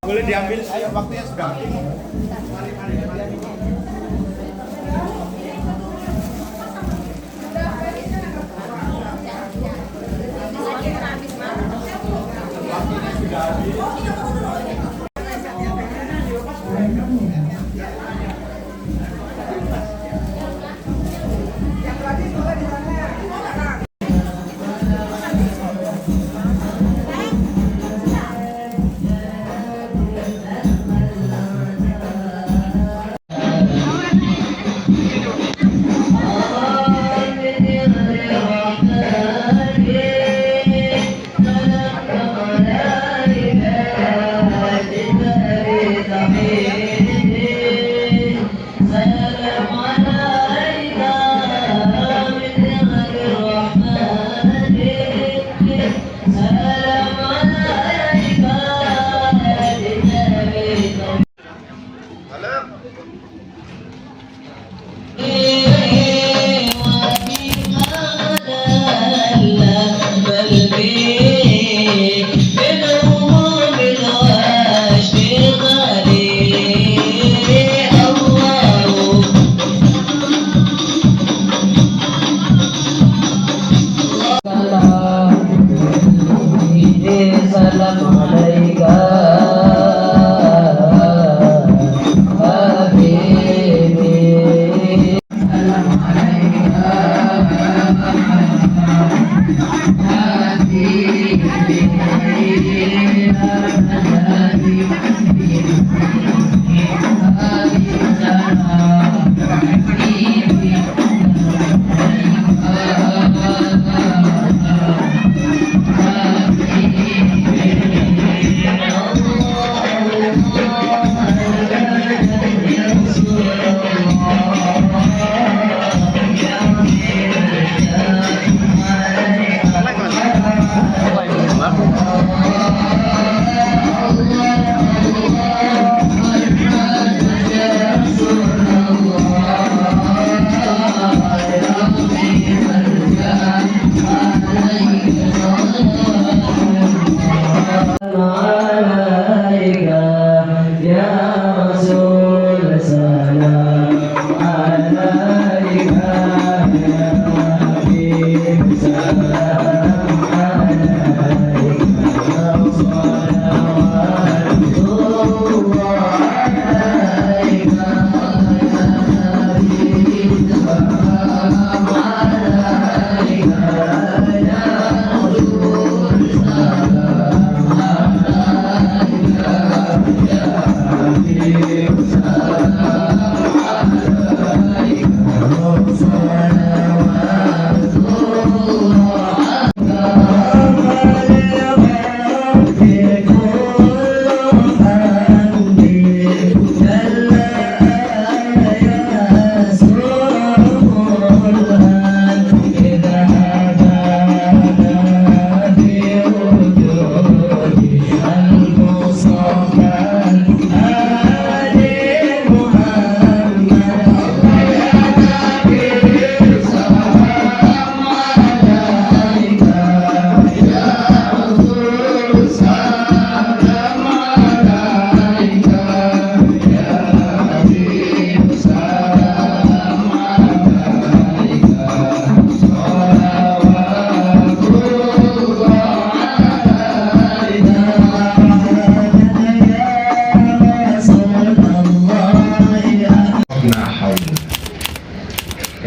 Boleh diambil, ayo waktunya sudah. Mari. Waktunya sudah habis.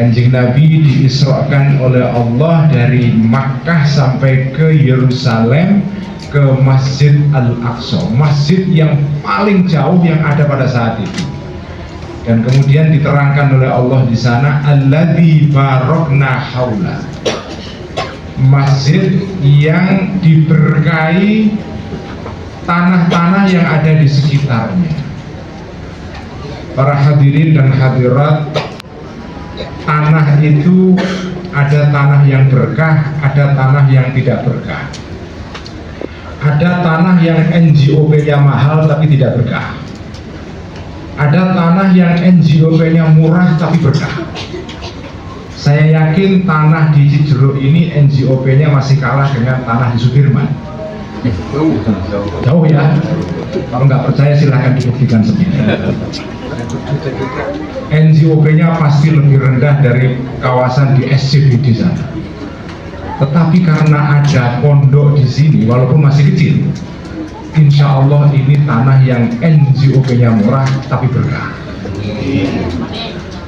Kanjeng Nabi diisrakan oleh Allah dari Makkah sampai ke Yerusalem, ke Masjid Al-Aqsa, masjid yang paling jauh yang ada pada saat itu. Dan kemudian diterangkan oleh Allah di sana, alladzi barokna haula, masjid yang diberkahi tanah-tanah yang ada di sekitarnya. Para hadirin dan hadirat, tanah itu ada tanah yang berkah, ada tanah yang tidak berkah. Ada tanah yang NJOP-nya mahal tapi tidak berkah. Ada tanah yang NJOP-nya murah tapi berkah. Saya yakin tanah di Cijeruk ini NJOP-nya masih kalah dengan tanah di Sudirman. Jauh ya. Kalau nggak percaya silahkan dibuktikan sendiri. NJOP-nya pasti lebih rendah dari kawasan di SCBD sana. Tetapi karena ada pondok di sini, walaupun masih kecil, insya Allah ini tanah yang NJOP-nya murah tapi berkah.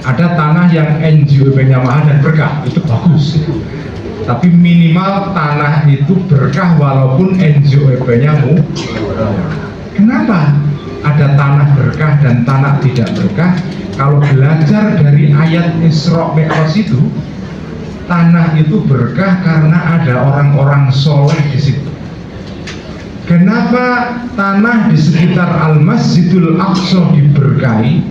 Ada tanah yang NJOP-nya mahal dan berkah, itu bagus. Tapi minimal tanah itu berkah walaupun NJOP-nya murah. Kenapa ada tanah berkah dan tanah tidak berkah? Kalau belajar dari ayat Isra Mi'raj itu, tanah itu berkah karena ada orang-orang soleh di situ. Kenapa tanah di sekitar Al-Masjidul Aqsa diberkahi?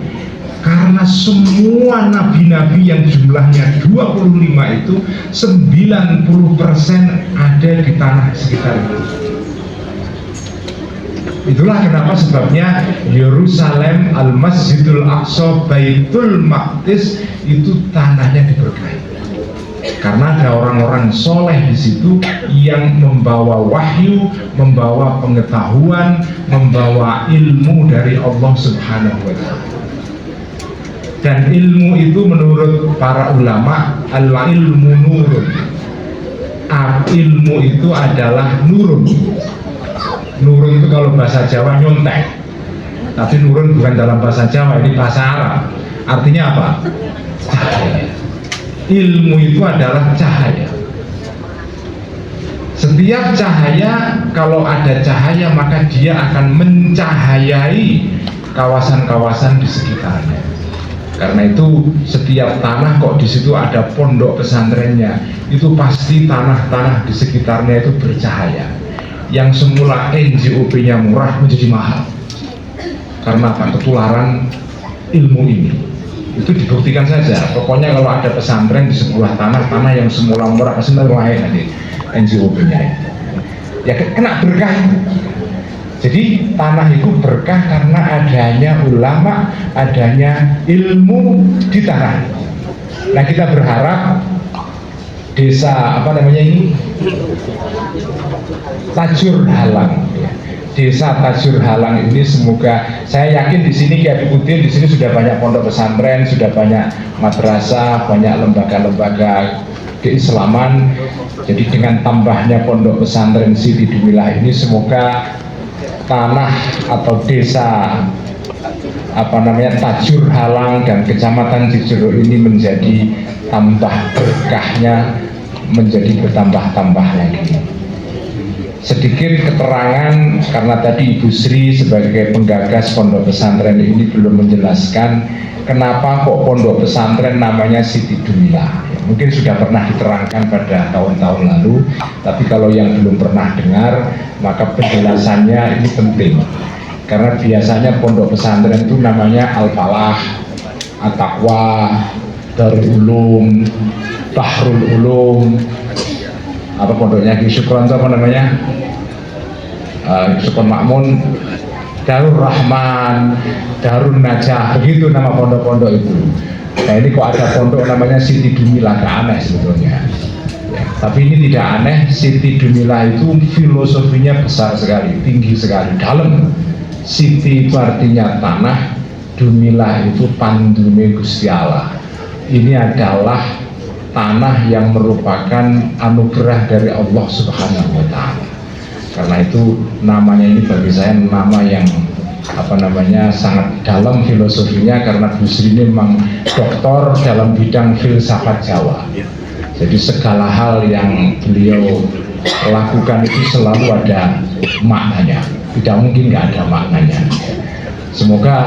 Karena semua nabi-nabi yang jumlahnya 25 itu 90% ada di tanah sekitar itu. Itulah kenapa sebabnya Yerusalem, Al-Masjidul Aqsa, Baitul Maqdis itu tanahnya diberkahi. Karena ada orang-orang soleh di situ yang membawa wahyu, membawa pengetahuan, membawa ilmu dari Allah Subhanahu wa Ta'ala. Dan ilmu itu menurut para ulama, al-ilmu nurun. Ilmu itu adalah nurun. Nurun itu kalau bahasa Jawa nyontek, tapi nurun bukan dalam bahasa Jawa, ini bahasa Arab. Artinya apa? Cahaya. Ilmu itu adalah cahaya. Setiap cahaya, kalau ada cahaya maka dia akan mencahayai kawasan-kawasan di sekitarnya. Karena itu setiap tanah kok di situ ada pondok pesantrennya, itu pasti tanah-tanah di sekitarnya itu bercahaya. Yang semula NJOP-nya murah menjadi mahal. Karena apa? Ketularan ilmu ini. Itu dibuktikan saja. Pokoknya kalau ada pesantren di sebuah tanah yang semula murah pasti naik nanti NJOP-nya. Ya kena berkah. Jadi tanah itu berkah karena adanya ulama, adanya ilmu di tanah. Nah kita berharap desa apa namanya ini Tajur Halang, ya. Desa Tajur Halang ini semoga, saya yakin di sini Kiai Abidin di sini sudah banyak pondok pesantren, sudah banyak madrasah, banyak lembaga-lembaga keislaman. Jadi dengan tambahnya pondok pesantren Siti Dumilah ini, semoga tanah atau desa apa namanya Tajur Halang dan Kecamatan Cijeruk ini menjadi tambah berkahnya, menjadi bertambah-tambah lagi. Sedikit keterangan, karena tadi Ibu Sri sebagai penggagas pondok pesantren ini belum menjelaskan kenapa kok pondok pesantren namanya Siti Dumilah. Ya, mungkin sudah pernah diterangkan pada tahun-tahun lalu, tapi kalau yang belum pernah dengar maka penjelasannya ini penting. Karena biasanya pondok pesantren itu namanya Al-Falah, At-Taqwa, Darul Ulum, Bahrul Ulum, apa pondoknya Ki Syukron apa namanya, Syukron Makmun, Darul Rahman, Darul Najah, begitu nama pondok-pondok itu. Nah ini kok ada pondok namanya Siti Dumilah, gak aneh sebetulnya ya, tapi ini tidak aneh. Siti Dumilah itu filosofinya besar sekali, tinggi sekali, dalam. Siti itu artinya tanah, Dumilah itu pandume Gusti Allah. Ini adalah tanah yang merupakan anugerah dari Allah Subhanahu wa Ta'ala. Karena itu namanya ini bagi saya nama yang sangat dalam filosofinya, karena Busri ini memang doktor dalam bidang filsafat Jawa. Jadi segala hal yang beliau lakukan itu selalu ada maknanya, tidak mungkin nggak ada maknanya. Semoga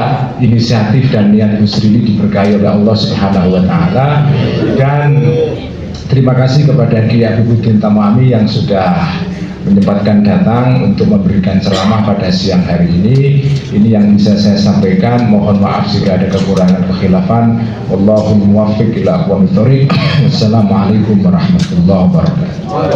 inisiatif dan niat Busri ini diberkahi oleh Allah Subhanahu wa Ta'ala, dan terima kasih kepada Kiai Habibuddin Tamami yang sudah menyempatkan datang untuk memberikan ceramah pada siang hari ini. Ini yang bisa saya sampaikan. Mohon maaf jika ada kekurangan kekhilafan. Wallahul muwaffiq ila aqwamit thoriq. Wassalamualaikum warahmatullahi wabarakatuh.